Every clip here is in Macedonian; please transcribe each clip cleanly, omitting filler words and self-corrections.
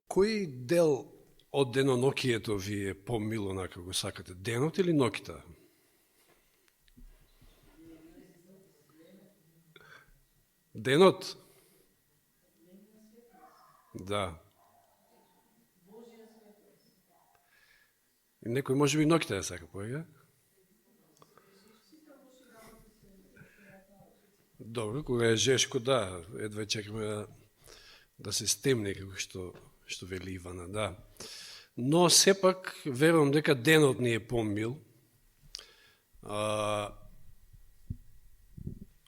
Кој дел од денонокието ви е помило онака го сакате? Денот или ноките? Денот? Да. И некој може би ноките да сака повеќе? Добро, кога е жешко, да, едва чекаме да се стемне, како што вели Ивана, да. Но сепак, верувам дека денот ни е помил.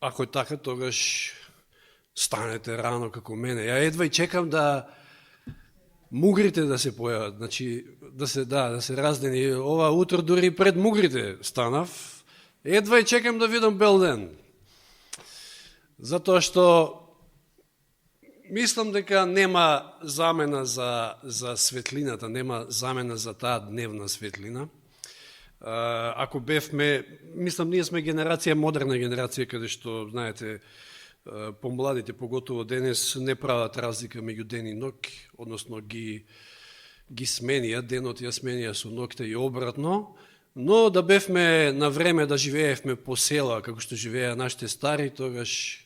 Ако е така, тогаш станете рано како мене. Ја едва и чекам да мугрите да се појават, значи да се раздени. Ова утро дури пред мугрите станав. Едва и чекам да видам бел ден. Затоа што мислам дека нема замена за светлината, нема замена за таа дневна светлина. Ако бевме, мислам, ние сме генерација, модерна генерација, каде што, знаете, помладите, поготово денес, не прават разлика меѓу ден и ног, односно ги сменија, денот ја сменија со ногите и обратно, но да бевме на време да живеевме по села, како што живееа нашите стари, тогаш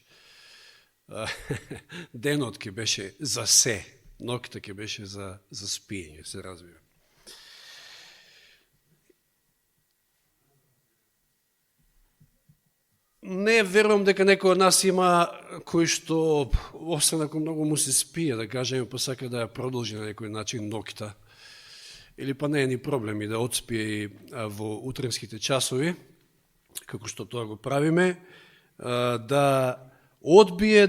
денот ке беше за се, ноките ке беше за спиење, се разбира. Не верувам дека некој од нас има кој што останако многу му се спие, да кажеме, па сака да ја продолжи на некој начин ноќта. Или па не е ни проблем и да отспие и во утренските часови, како што тоа го правиме, да одбие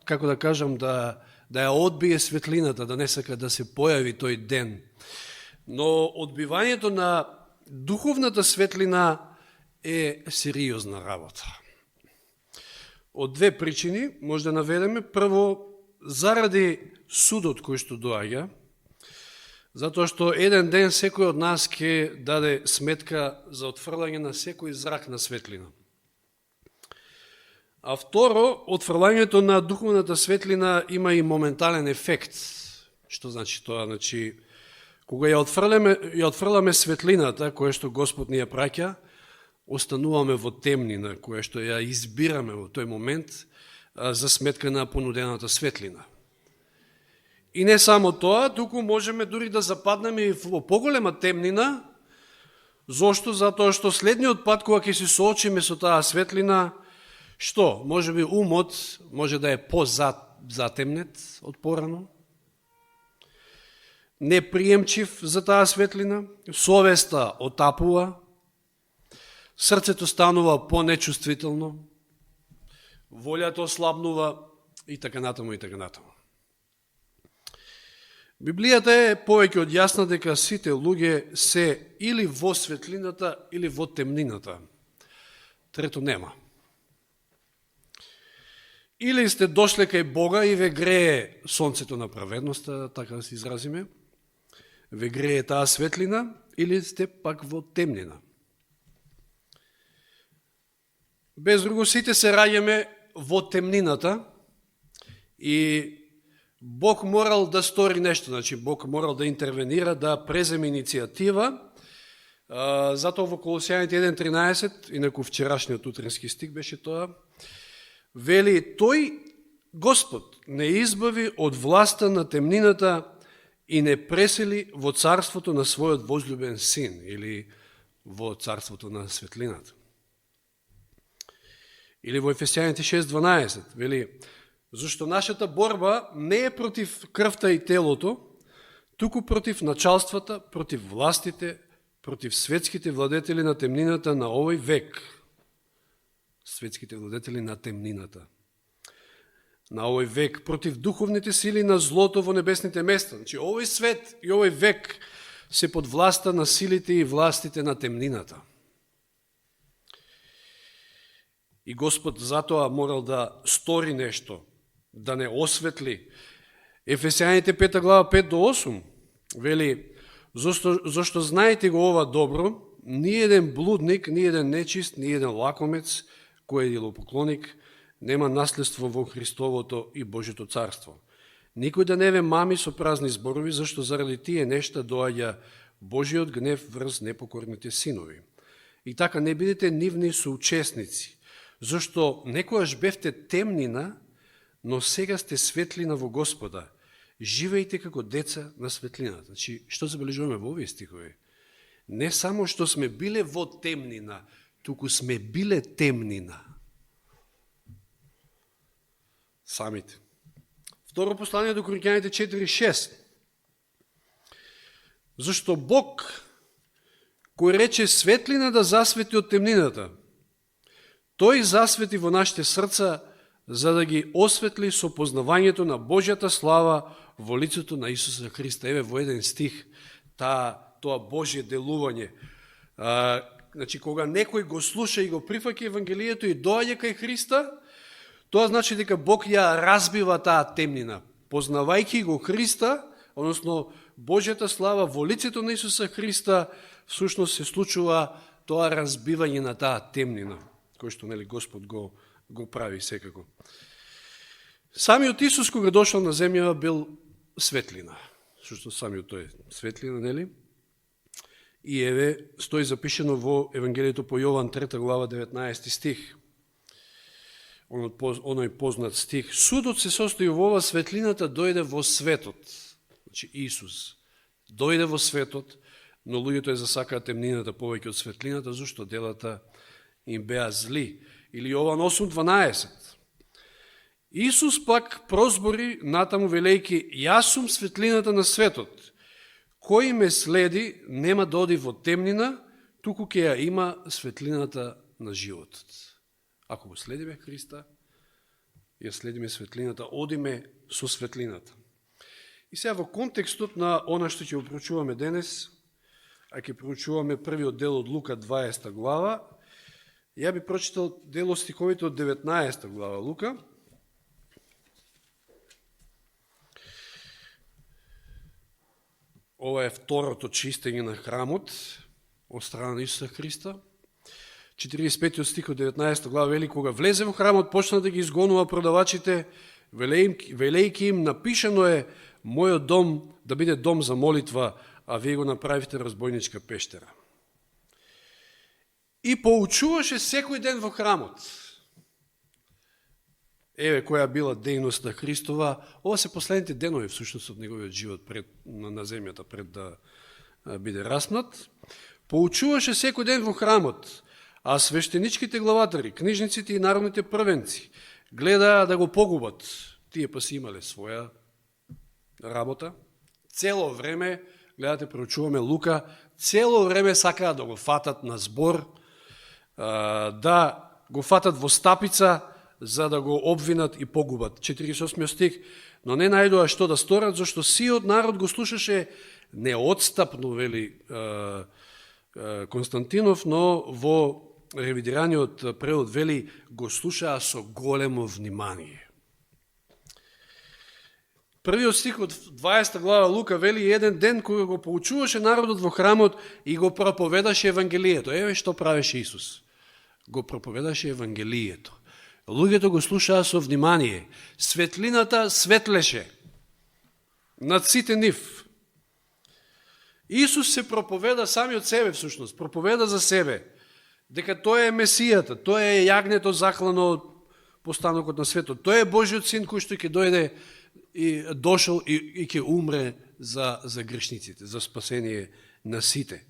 како да кажам, да ја одбие светлината, да не сака да се појави тој ден. Но одбивањето на духовната светлина е сериозна работа. Од две причини може да наведеме. Прво, заради судот кој што доаѓа, затоа што еден ден секој од нас ќе даде сметка за отфрлање на секој зрак на светлина. А второ, отфрлањето на духовната светлина има и моментален ефект. Што значи тоа? Значи, кога ја отфрламе светлината, која што Господ ни ја праќа, остануваме во темнина, која што ја избираме во тој момент за сметка на понудената светлина. И не само тоа, туку можеме дури да западнеме и во поголема темнина. Зошто? Затоа што следниот пат кога ќе се соочиме со таа светлина, што? Може би умот може да е позатемнет од порано, неприемчив за таа светлина, совеста отапува, срцето станува понечувствително, волјата ослабнува и така натаму и така натаму. Библијата е повеќе од јасна дека сите луѓе се или во светлината или во темнината. Трето нема. Или сте дошле кај Бога и ве грее сонцето на праведноста, така да се изразиме, ве грее таа светлина, или сте пак во темнина. Без друго, сите се раѓаме во темнината и Бог морал да стори нешто, значи Бог морал да интервенира, да преземе иницијатива. Затоа во Колосјаните 1.13, инаку вчерашниот утренски стих беше тоа, вели, тој Господ не избави од власта на темнината и не пресели во царството на својот возлюбен син, или во царството на светлината. Или во Ефесијаните 6.12, вели, зашто нашата борба не е против крвта и телото, туку против началствата, против властите, против светските владетели на темнината на овој век. Светските владетели на темнината на овој век, против духовните сили на злото во небесните места. Значи, овој свет и овој век се под власта на силите и властите на темнината. И Господ затоа морал да стори нешто, да не осветли. Ефесијаните 5 глава 5 до 8 вели, зашто знаете го ова добро, ни еден блудник, ни еден нечист, ни еден лакомец, кој е идолопоклоник, нема наследство во Христовото и Божјото царство. Никој да не ве мами со празни зборови, зашто заради тие нешта доаѓа Божиот гнев врз непокорните синови. И така не бидете нивни соучесници, зашто некојаш бевте темнина, но сега сте светлина во Господа. Живејте како деца на светлината. Значи, што забележуваме во овие стихови? Не само што сме биле во темнина, туку сме биле темнина. Самите. Второ послание до Коринќаните 4:6. Зашто Бог, кој рече светлина да засвети од темнината, тој засвети во нашите срца, за да ги осветли со познавањето на Божјата слава во лицето на Исуса Христа. Еве во еден стих тоа Божје делување. Значи, кога некој го слуша и го прифаќа Евангелието и доаѓа кај Христа, тоа значи дека Бог ја разбива таа темнина. Познавајќи го Христа, односно Божјата слава во лицето на Исуса Христа, всушност се случува тоа разбивање на таа темнина, кој што Господ го прави секако. Самиот Исус, кога дошол на земја, бил светлина. Што самиот тој светлина, нели? И еве, стои запишено во Евангелието по Јован 3 глава 19 стих. Оној познат стих. Судот се состои во ова, светлината дојде во светот. Значи Исус дојде во светот, но луѓето ја засакаат темнината повеќе од светлината, зашто делата им беа зли. Или Јован 8:12. Исус пак прозбори натаму велејки: јас сум светлината на светот. Кој ме следи, нема да оди во темнина, туку ќе ја има светлината на животот. Ако го следиме Христа, ја следиме светлината, одиме со светлината. И сега во контекстот на она што ќе проучуваме денес, а ќе проучуваме првиот дел од Лука 20 глава, ја би прочитал дел од стиховите од 19 глава Лука. Ова е второто чистење на храмот од страна на Исуса Христа. 45 стих од 19 глава вели: кога влезе во храмот, почна да ги изгонува продавачите, велејки им: напишано е мојот дом да биде дом за молитва, а вие го направите разбойничка пештера. И поучуваше секој ден во храмот. Еве која била дејноста Христова. Ова се последните денови всушност од неговиот живот на земјата пред да биде распнат. Поучуваше секој ден во храмот, а свештеничките главатари, книжниците и народните првенци гледаа да го погубат. Тие па си имале своја работа. Цело време, гледате, проучуваме Лука, цело време сакаа да го фатат на збор, да го фатат во стапица, за да го обвинат и погубат. 48 стих. Но не најдоа што да сторат, зашто сиот народ го слушаше неотстапно, вели Константинов, но во ревидираниот превод вели го слушаа со големо внимание. Првиот стих од 20 глава Лука вели: еден ден кога го поучуваше народот во храмот и го проповедаше Евангелието. Еве што правеше Исус. Го проповедаше Евангелието. Луѓето го слушаа со внимание. Светлината светлеше над сите нив. Исус се проповеда сами од себе, всушност. Проповеда за себе. Дека тој е Месијата, тој е јагнето заклано од постанокот на светот. Тој е Божиот син кој што ќе дојде и дошол и ќе умре за грешниците, за спасение на сите.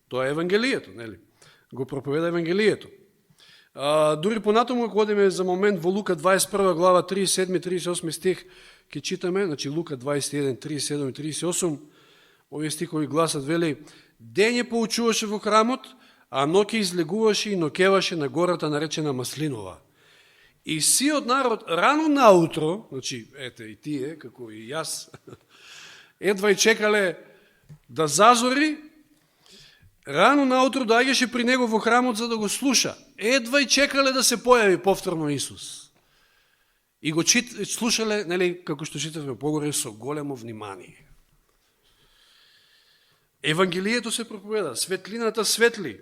Тоа е Евангелието, нели? Го проповеда Евангелието. Дури понатаму, ако одиме за момент во Лука 21 глава 37-38 стих, ќе читаме, значи Лука 21, 37 и 38, овие стихови гласат, вели: дење поучуваше во храмот, а ноќе излегуваше и нокеваше на гората наречена Маслинова. И сиот народ рано наутро, значи, ете и тие, како и јас, едва и чекале да зазори, рано наутро доаѓаше при него во храмот за да го слуша. Едва и чекале да се појави повторно Исус. И го слушале, нели, како што читавме погоре, со големо внимание. Евангелието се проповеда, светлината светли.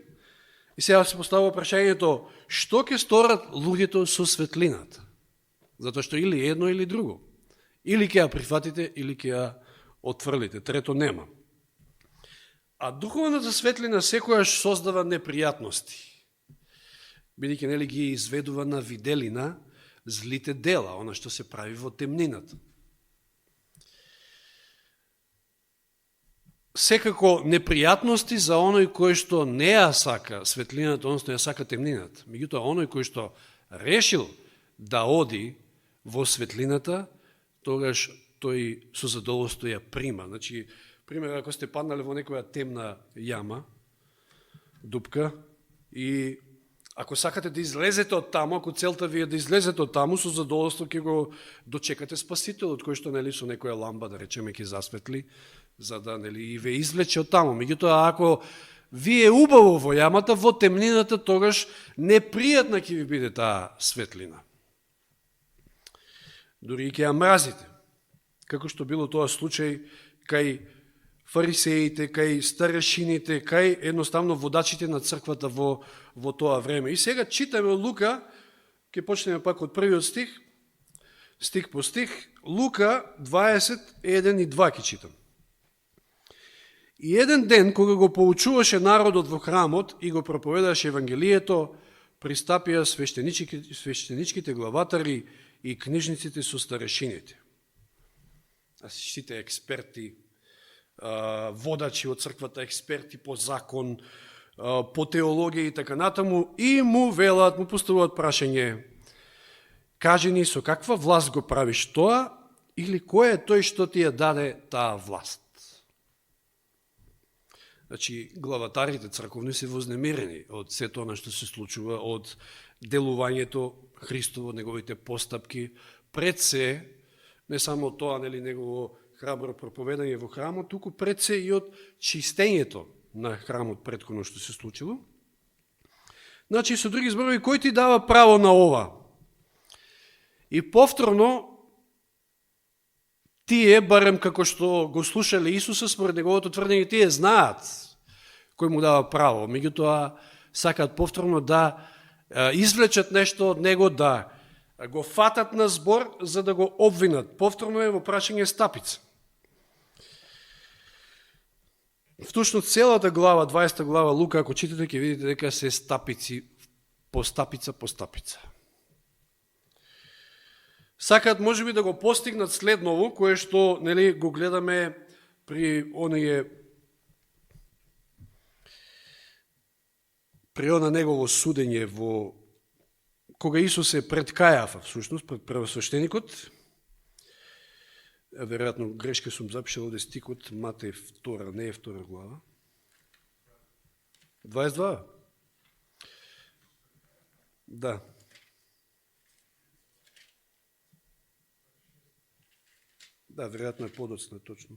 И сега се поставува прашањето: што ќе сторат луѓето со светлината? Затоа што или едно или друго. Или ќе ја прифатите, или ќе ја отврлите. Трето нема. А духовната светлина секојаш создава непријатности. Бидејќи нели ги изведува на виделина злите дела, она што се прави во темнината. Секако непријатности за оној кој што не ја сака светлината, односно ја сака темнината. Меѓутоа, оној кој што решил да оди во светлината, тогаш тој со задоволство ја прима. Значи, пример, ако сте паднале во некоја темна јама, дупка, и ако сакате да излезете од таму, ако целта ви е да излезете од таму, со задоволство ќе го дочекате Спасителот, кој што нели со некоја ламба, да речеме, ќе засветли, за да нели и ве извлече од таму. Меѓутоа, ако ви е убаво во јамата, во темнината, тогаш непријатна ќе ви биде таа светлина. Дори и ќе ја мразите. Како што било тоа случај кај фарисеите, кај старешините, кај едноставно водачите на црквата во тоа време. И сега читаме Лука, ќе почнеме пак од првиот стих по стих, Лука 21 и 2 ќе читам. И еден ден, кога го поучуваше народот во храмот и го проповедаше Евангелието, пристапија свештеничките главатари и книжниците со старешините. Сите експерти, водачи од црквата, експерти по закон, по теологија и така натаму, и му велат, му поставуваат прашање: кажи ни, со каква власт го правиш тоа, или кој е тој што ти ја даде таа власт? Значи, главатарите црковни се вознемирени од сето она што се случува, од делувањето Христово, неговите постапки, пред се, не само тоа, нели, негово храбро проповедање во храмот, туку пред се и од чистењето на храмот претходно што се случило. Значи, со други зборови, кој ти дава право на ова? И повторно, тие, барем како што го слушале Исуса, според неговото тврдење, тие знаат кој му дава право. Меѓутоа, сакаат повторно да извлечат нешто од него, да го фатат на збор, за да го обвинат. Повторно е во прашање стапица. Втушно целата глава, 20 глава Лука, ако читате, ќе видите дека се стапици, по стапица по стапица. Сакаат можеби да го постигнат следново, кое што, нели, го гледаме при она негово судење во кога Исус е пред Кајафа, всушност, пред првосвещеникот. Веројатно грешка сум запишал овде стикот, Матеј 2, не е 2 глава. 22. Да. Да, веројатно е подоцна, точно.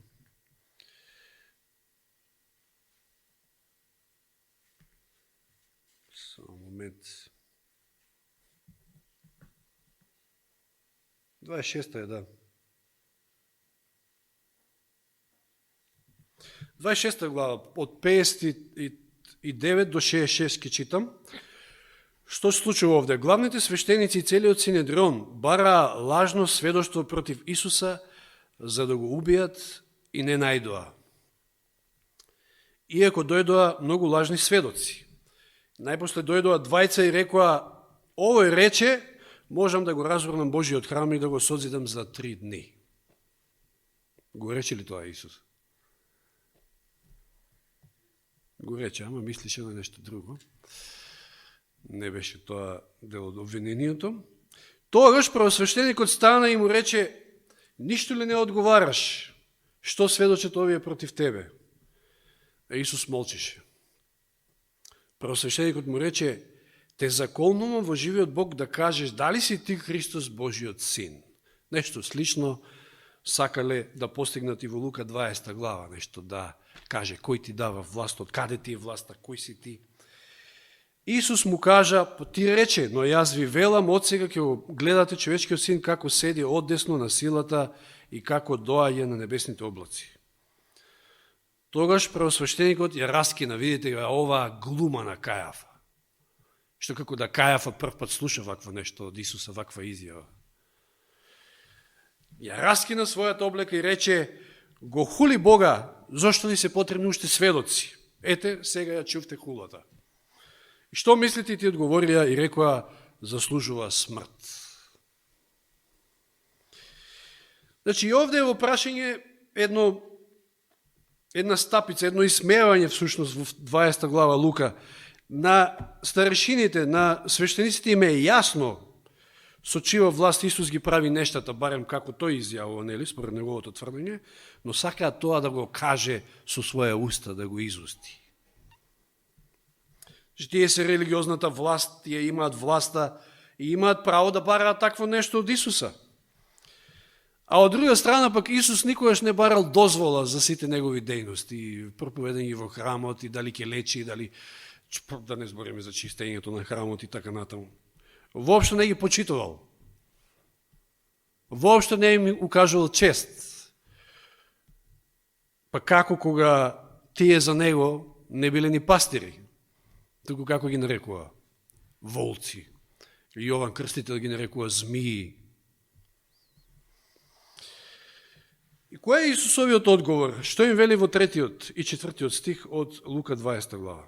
Само момент. 26 е, да. 26 глава, од 59 до 66 ке читам. Што се случува овде? Главните свештеници и целиот Синедрион бара лажно сведоштво против Исуса, за да го убијат, и не најдоа. Иако дојдоа многу лажни сведоци. Најпосле дојдоа двајца и рекоа: овој рече, можам да го разурнам Божиот храм и да го созидам за 3 дни. Го рече ли тоа Исус? Го рече, ама мислише на нешто друго. Не беше тоа дел од обвинението. Тогаш првосвещеникот стана и му рече: ништо ли не одговараш? Што сведочат овие против тебе? А Исус молчеше. Првосвещеникот му рече: те законувам во живиот Бог да кажеш дали си ти Христос Божиот син. Нешто слично сакале да постигнат и во Лука 20 глава, нешто да каже кој ти дава власт, од каде ти е власта, кој си ти. Исус му кажа: ти рече, но јас ви велам, од сега ќе го гледате човечкиот син како седи одесно на силата и како доаѓа на небесните облаци. Тогаш првосвещеникот ја раскина, видите ја оваа глума на Кајафа. Што како да Кајафа прв пат слуша вакво нешто од Исуса, ваква изјава. ја раскина својата облека и рече: го хули Бога, зошто ли се потребни уште сведоци? Ете, сега ја чувте хулата. И што мислите? Ти одговорија и рекоа: заслужува смрт. Значи, и овде е во прашање една стапица, едно исмејавање всушност во 20 глава Лука. На старешините, на свештениците им е јасно со чија власт Исус ги прави нештата, барем како тој изјавува, нели, според неговото тврдење, но сакаат тоа да го каже со своја уста, да го изусти. Тие се религиозната власт, тие имаат власта и имаат право да бараат такво нешто од Исуса. А од друга страна пак Исус никогаш не барал дозвола за сите негови дејности, проповедање во храмот и дали ќе лечи, дали да не збориме за чистењето на храмот и така натаму. Воопшто не ги почитувал. Воопшто не им укажувал чест. Па како кога тие за него не биле ни пастири, туку како ги нарекува? Волци. Јован Крстител ги нарекува змии. И кој е Исусовиот одговор? Што им вели во 3 и 4 стих од Лука 20 глава?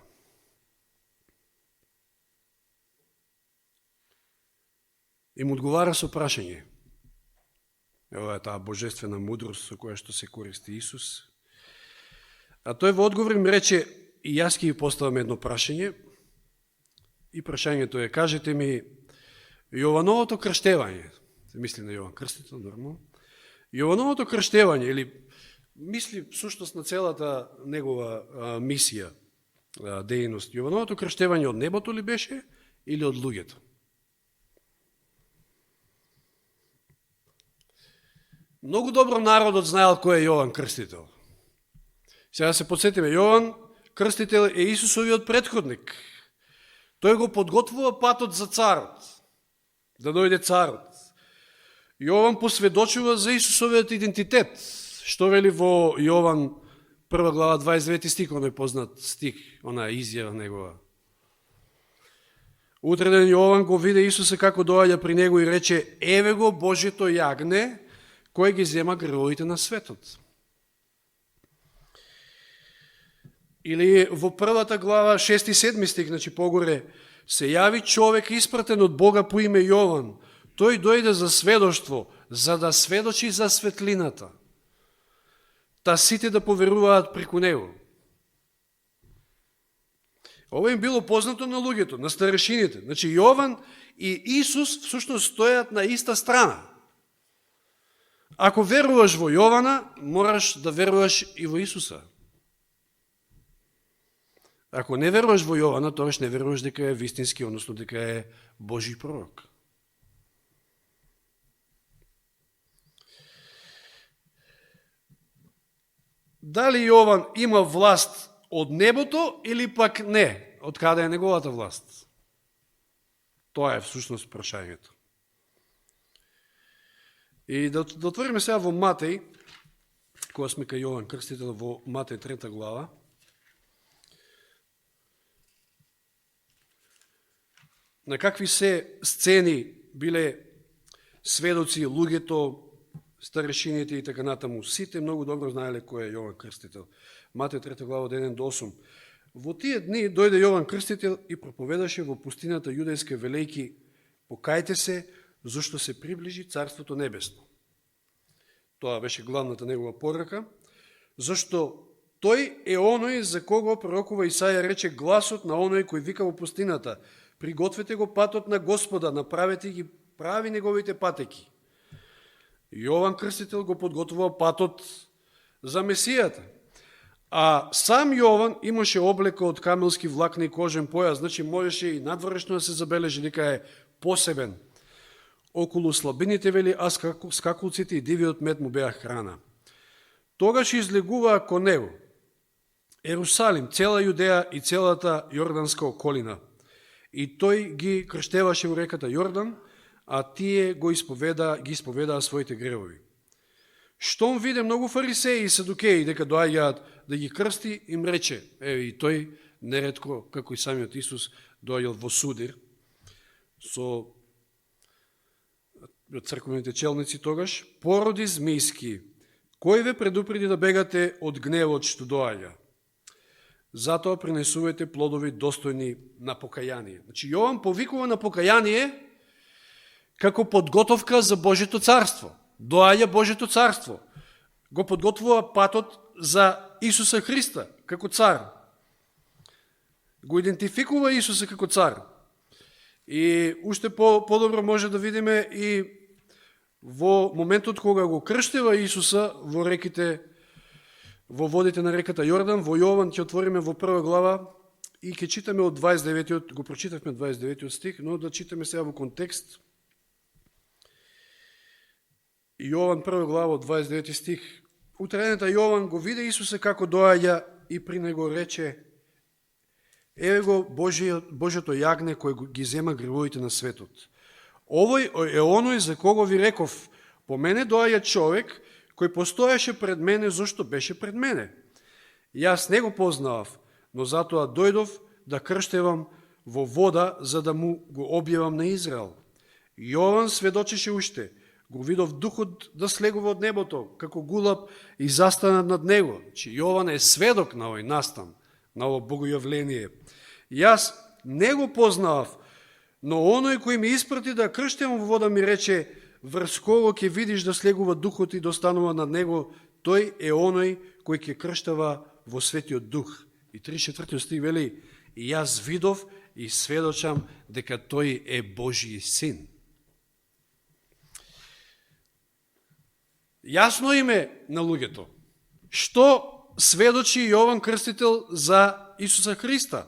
Им одговара со прашање. Ова е таа божествена мудрост со која што се користи Исус. А тој во одговор им рече: и јас ќе ви поставам едно прашање. И прашањето е: кажете ми, Јовановото крштевање, се мисли на Јован Крстител, нормално, Јовановото крштевање, или мисли всушност на целата негова мисија, дејност, Јовановото крштевање од небото ли беше или од луѓето? Многу добро народот знаел кој е Јован Крстител. Сега се подсетиме, Јован Крстител е Исусовиот претходник. Тој го подготвува патот за царот, да дојде царот. Јован посведочува за Исусовиот идентитет. Што вели во Јован 1 глава 29 стих, оној познат стих, она изјава негова. Утреден Јован го виде Исуса како доаѓа при него и рече: еве го Божјето јагне, кој ги зема гревовите на светот. Или во 1 глава 6 и 7 стих, значи погоре, се јави човек испратен од Бога по име Јован. Тој дојде за сведоштво, за да сведочи за светлината, та сите да поверуваат преку него. Ова им било познато на луѓето, на старешините. Значи Јован и Исус всушност стојат на иста страна. Ако веруваш во Јована, мораш да веруваш и во Исуса. Ако не веруваш во Јована, тогаш не веруваш дека е вистински, односно дека е Божи пророк. Дали Јован има власт од небото или пак не? Од каде е неговата власт? Тоа е всушност прашањето. И да отвориме сега во Матеј, кога сме кај Јован Крстител, во Матеј 3 глава. На какви се сцени биле сведоци луѓето, старешините и така натаму. Сите многу добро знаеле кој е Јован Крстител. Матеј 3 глава од 1 до 8. Во тие дни дојде Јован Крстител и проповедаше во пустината јудејска велејки: покајте се, зашто се приближи Царството Небесно. Тоа беше главната негова порака, зашто тој е оној за кого пророкува Исаја рече: гласот на оној кој вика во пустината: пригответе го патот на Господа, направете ги прави неговите патеки. Јован Крстител го подготвува патот за Месијата. А сам Јован имаше облека од камелски влакна и кожен појас, значи можеше и надворешно да се забележи дека е посебен. Околу слабините, вели, а скакулците и дивиот мед му беа храна. Тогаш излегуваа кон него Ерусалим, цела Јудеја и целата Јорданска околина. И тој ги крштеваше во реката Јордан, а тие ги исповедаа своите гревови. Штом виде многу фарисеи и садукеи дека доаѓаат да ги крсти, им рече, и тој неретко, како и самиот Исус, доаѓал во судир, со црквените челници тогаш, породи змијски, кој ве предупреди да бегате од гневот што доаѓа? Затоа принесувајте плодови достојни на покаяние. Значи, Јован повикува на покаяние како подготовка за Божјето царство. Доаѓа Божјето царство. Го подготвува патот за Исуса Христа како цар. Го идентификува Исуса како цар. И уште подобро може да видиме и во моментот кога го крштева Исуса во реките, во водите на реката Јордан, во Јован ќе отвориме во 1 глава и ќе читаме од 29-тиот, го прочитавме 29-тиот стих, но да читаме сега во контекст. Јован 1 глава од 29 стих. Утрената Јован го виде Исуса како доаѓа и при него рече: еве го Божјото јагне кој ги зема гревовите на светот. Овој е оној за кого ви реков: по мене доаѓа човек кој постоеше пред мене, зашто беше пред мене. Јас не го познавав, но затоа дојдов да крштевам во вода, за да му го објавам на Израел. Јован сведочеше уште: го видов духот да слегува од небото, како гулаб и застана над него. Че Јован е сведок на овој настан, на ово богојавление. Јас не го познавав, но оној кој ми испрати да крштевам во вода ми рече: врз кого ќе видиш да слегува духот и достанува над него, тој е оној кој ќе крштава во Светиот Дух. И 34 стих вели: и јас видов и сведочам дека тој е Божји син. Јасно име на луѓето. Што сведочи Јован Крстител за Исуса Христа?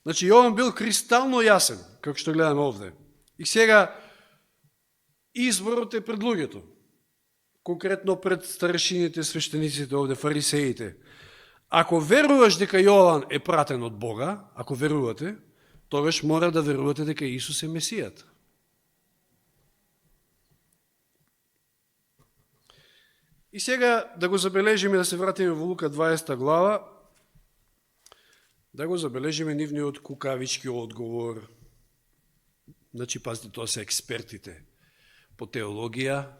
Значи, Јован бил кристално јасен, како што гледаме овде. И сега изборот е пред луѓето. Конкретно пред старешините, свештениците овде, фарисеите. Ако веруваш дека Јован е пратен од Бога, ако верувате, тогаш мора да верувате дека Исус е Месијата. И сега да го забележиме, да се вратиме во Лука 20 глава, да го забележиме нивниот кукавички одговор. Значи, пазите, тоа се експертите по теологија,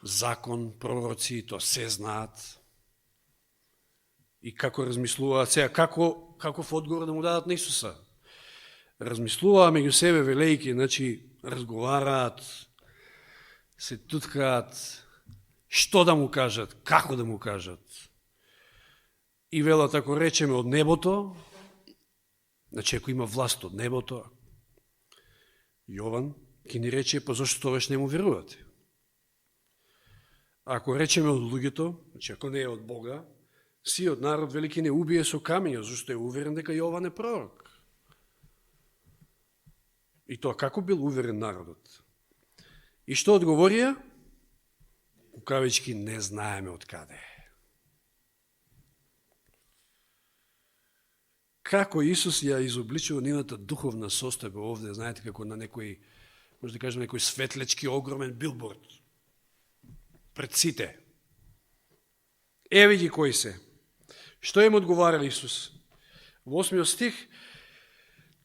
закон, пророци, тоа се знаат. И како размислуваат сега, каков одговор да му дадат на Исуса? Размислуваат меѓу себе велејки, значи, разговараат, се туткаат, што да му кажат, како да му кажат. И велат, ако речеме од небото, значи ако има власт од небото, Јован ќе ни рече: па зашто тогаш не му верувате? Ако речеме од луѓето, значи ако не е од Бога, сиот народ велики не убие со камења, зашто е уверен дека Јован е пророк. И тоа како бил уверен народот? И што одговорија? Кукавички: не знаеме од каде. Како Исус ја изобличува нивната духовна состојба овде, знаете, како на некој, може да кажем, некој светлечки огромен билборд пред сите. Еве ги кои се. Што им одговарал Исус? Во 8 стих: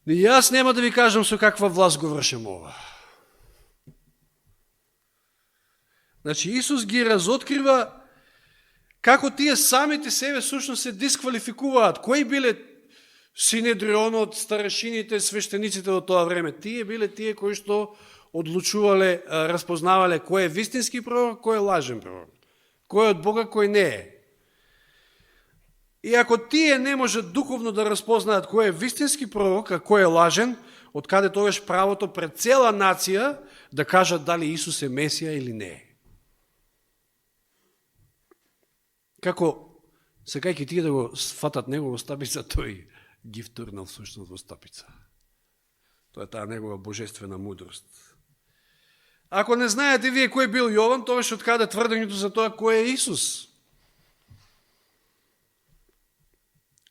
јас нема да ви кажам со каква власт го вршам ова. Значи, Исус ги разоткрива како тие самите себе сушност се дисквалификуваат. Кои биле Синедрионот, старешините, свештениците од тоа време? Тие биле тие кои што одлучувале, распознавале кој е вистински пророк, кој е лажен пророк, кој е од Бога, кој не е. И ако тие не можат духовно да распознаат кој е вистински пророк, а кој е лажен, од каде тогаш правото пред цела нација да кажат дали Исус е Месија или не е. Како, секајќи тие да го сфатат него во стапица, тој ги втурнал всушност во стапица. Тоа е таа негова божествена мудрост. Ако не знаете вие кој бил Јован, тогаш од каде тврдењето за тоа кој е Исус?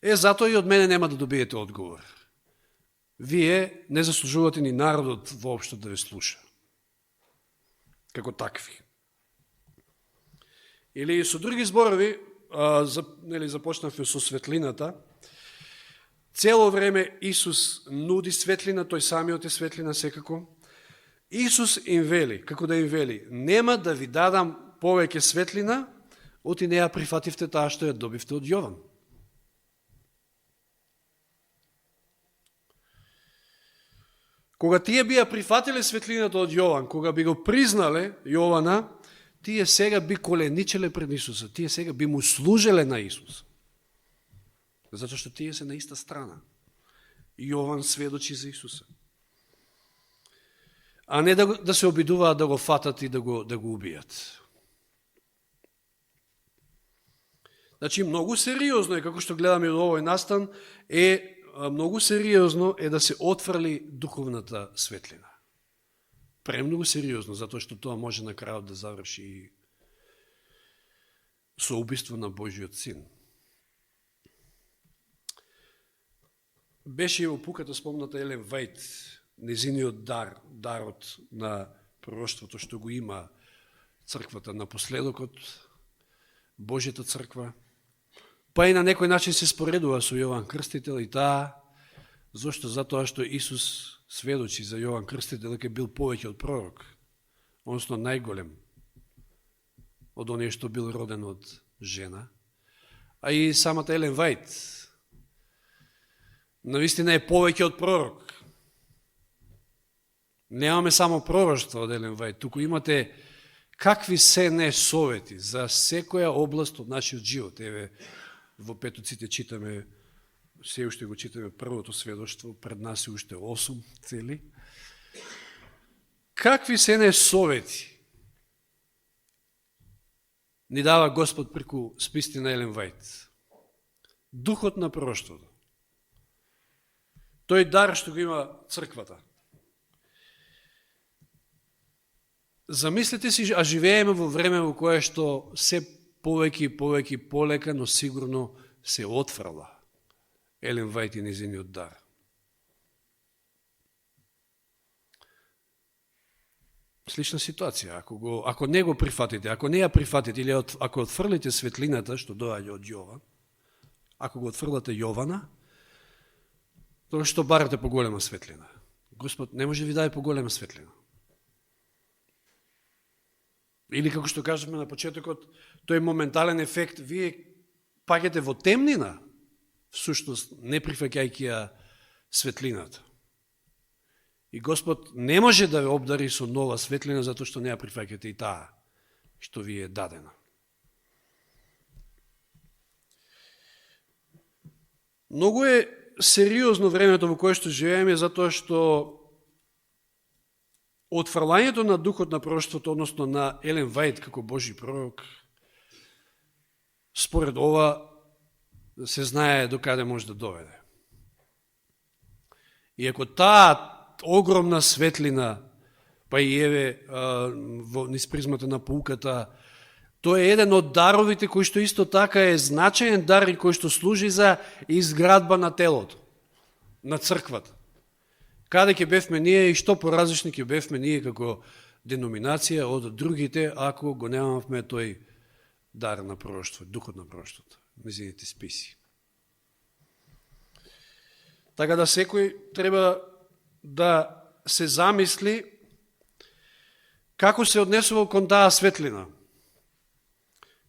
Затоа и од мене нема да добиете одговор. Вие не заслужувате ни народот воопшто да ве слуша. Како такви. Или со други зборови, започнавме со светлината. Цело време Исус нуди светлина, тој самиот е светлина секако. Исус им вели, како да им вели, нема да ви дадам повеќе светлина, оти не ја прифативте таа што ја добивте од Јован. Кога тие бија прифатиле светлината од Јован, кога би го признале Јована, тие сега би коленичеле пред Исуса, тие сега би му служеле на Исус. Затоа што тие се на иста страна. Јован сведочи за Исуса. А не да се обидуваат да го фатат и да го убијат. Значи, многу сериозно е, како што гледаме од овој настан, многу сериозно е да се отфрли духовната светлина. Премногу сериозно, затоа што тоа може на крајот да заврши со убиство на Божиот син. Беше и во пуката спомната Елен Вајт, незиниот дарот на пророштвото што го има црквата напоследокот, Божјата црква, па и на некој начин се споредува со Јован Крстител и таа, зошто? Затоа што Исус сведочи за Јован Крстител дека бил повеќе од пророк, односно најголем од оние што бил роден од жена, а и самата Елен Вајт навистина е повеќе од пророк. Немаме само пророштво од Елен Вајт, туку имате какви се не совети за секоја област од нашиот живот. Еве, во Петоците читаме, се уште го читаме првото сведоштво, пред нас е уште 8 цели. Какви се не совети ни дава Господ преку списти на Елен Вајт? Духот на пророштвото. Тој дар што го има црквата. Замислете си, а живееме во време во кое што се повеќе и повеќе полека, но сигурно се отфрла Елен Вајт и незиниот дар. Слична ситуација. Ако не го прифатите, ако не ја прифатите, или ако отфрлите светлината што доаѓа од Јован, ако го отфрлате Јована, тоа што барате поголема светлина. Господ не може да ви даде поголема светлина. Или како што кажавме на почетокот, тој моментален ефект, вие паѓате во темнина, всушност не прифаќајќи ја светлината. И Господ не може да ве обдари со нова светлина, затоа што не ја прифаќате и таа, што ви е дадена. Многу е сериозно времето во кое што живееме, затоа што отфрлањето на духот на пророштвото, односно на Елен Вајт како Божи пророк, според ова се знае до каде може да доведе. И ако таа огромна светлина, па и еве низ призмата на поуката, тоа е еден од даровите кој што исто така е значаен дар и кој што служи за изградба на телото, на црквата. Каде ќе бевме ние и што поразлични ќе бевме ние како деноминација од другите, ако го немавме тој дар на пророштво, духот на пророштвото, незините списи. Така да секој треба да се замисли како се однесува кон таа светлина,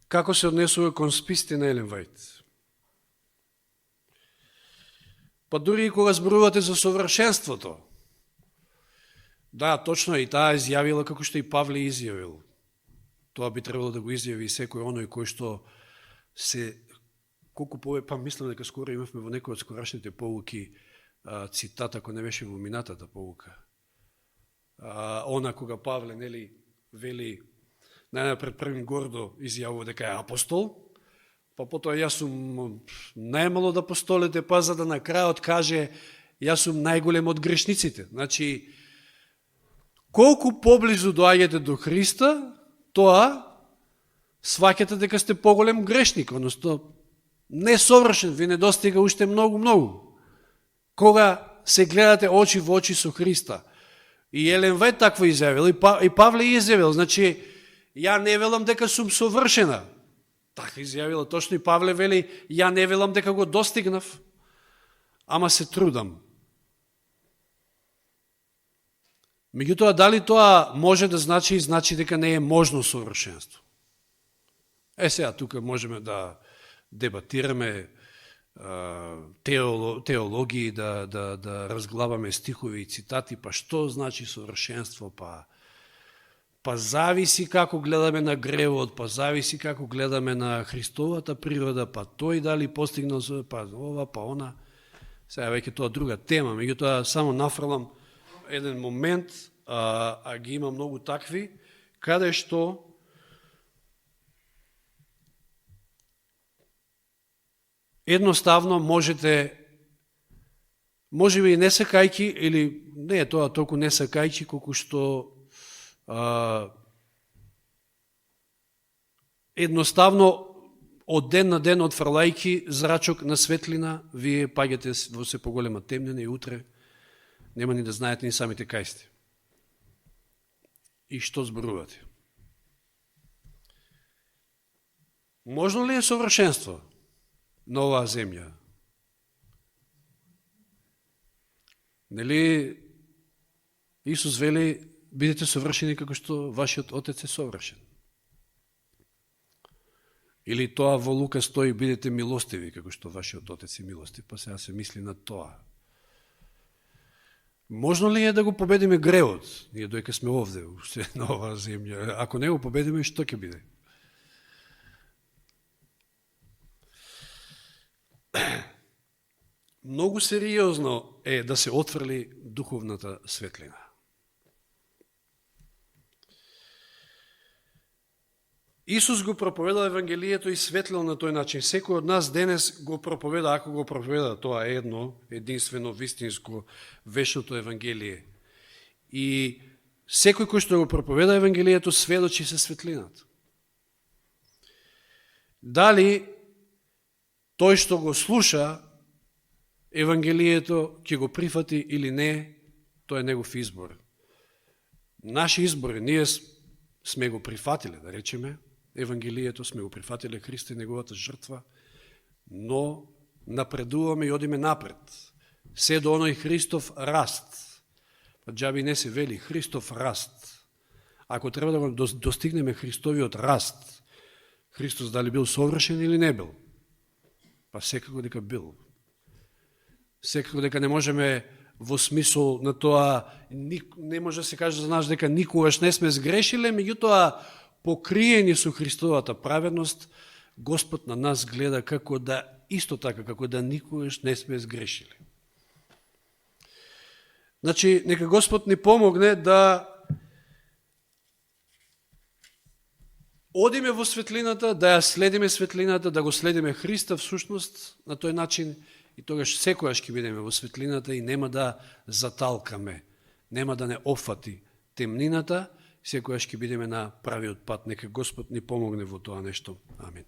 како се однесува кон списите на Елен Вајт. Па дури и кога зборувате за совршенството, да, точно и таа изјавила како што и Павле изјавил. Тоа би требало да го изјави и секој оној кој што се, колку па мислам дека скоро имавме во некој од скорашните поуки цитат, ако не беше во минатата поука. Она кога Павле, нели, вели, најнапред првин гордо изјавува дека е апостол, па потоа јас сум најмало од апостолите, па за да на крајот каже јас сум најголем од грешниците. Значи, колку поблизу доаѓате до Христа, тоа сваќате дека сте поголем грешник, одnosno несовршен, ви недостига уште многу. Кога се гледате очи во очи со Христа. И Елен Вајт такво изјавил, и Павле изјавил, значи, ја не велам дека сум совршена. Така изјавила точно и Павле вели, ја не велам дека го достигнав, ама се трудам. Меѓутоа, дали тоа може да значи дека не е можно совршенство? Сега, тука можеме да дебатираме теологии, да разглабаме стихови и цитати, па што значи совршенство, па зависи како гледаме на гревот, па зависи како гледаме на Христовата природа, па тој дали постигнал, па ова, па она. Сега веќе тоа друга тема, меѓутоа само нафрлам еден момент, а ги има многу такви, каде што едноставно можете, можеби и не сакајки, или не е тоа толку не сакајки, колку што едноставно од ден на ден отфрлајки зрачок на светлина, вие паѓате во се поголема темнина и утре нема ни да знаете ни самите кај сте. И што зборувате? Можно ли е совршенство на оваа земја? Нели Исус вели, бидете совршени како што вашиот Отец е совршен. Или тоа во Лука стои, бидете милостиви како што вашиот Отец е милостив, па сега се мисли на тоа. Можно ли е да го победиме гревот, ние доека сме овде, на оваа земја? Ако не го победиме, што ќе биде? Многу сериозно е да се отфрли духовната светлина. Исус го проповеда Евангелието и светлил на тој начин. Секој од нас денес го проповеда, ако го проповеда, тоа е единствено, вистинско, вечното Евангелие. И секој кој што го проповеда Евангелието сведочи се светлината. Дали тој што го слуша Евангелието ќе го прифати или не, тоа е негов избор. Наши избори, ние сме го прифатиле, да речеме, Евангелието, сме го прифатиле Христа и неговата жртва, но напредуваме и одиме напред. Се до оној Христов раст. Па џаби не се вели Христов раст. Ако треба да го достигнеме Христовиот раст, Христос дали бил совршен или не бил? Па секако дека бил. Секако дека не можеме во смисол на тоа, не може да се каже за нас дека никогаш не сме сгрешиле, меѓутоа покриени со Христовата праведност, Господ на нас гледа како да, исто така, како да никогаш не сме сгрешиле. Значи, нека Господ ни помогне да одиме во светлината, да ја следиме светлината, да го следиме Христа всушност на тој начин, и тогаш секојаш ќе бидеме во светлината и нема да заталкаме, нема да не офати темнината, секојаш ќе бидеме на правиот пат. Нека Господ ни помогне во тоа нешто. Амин.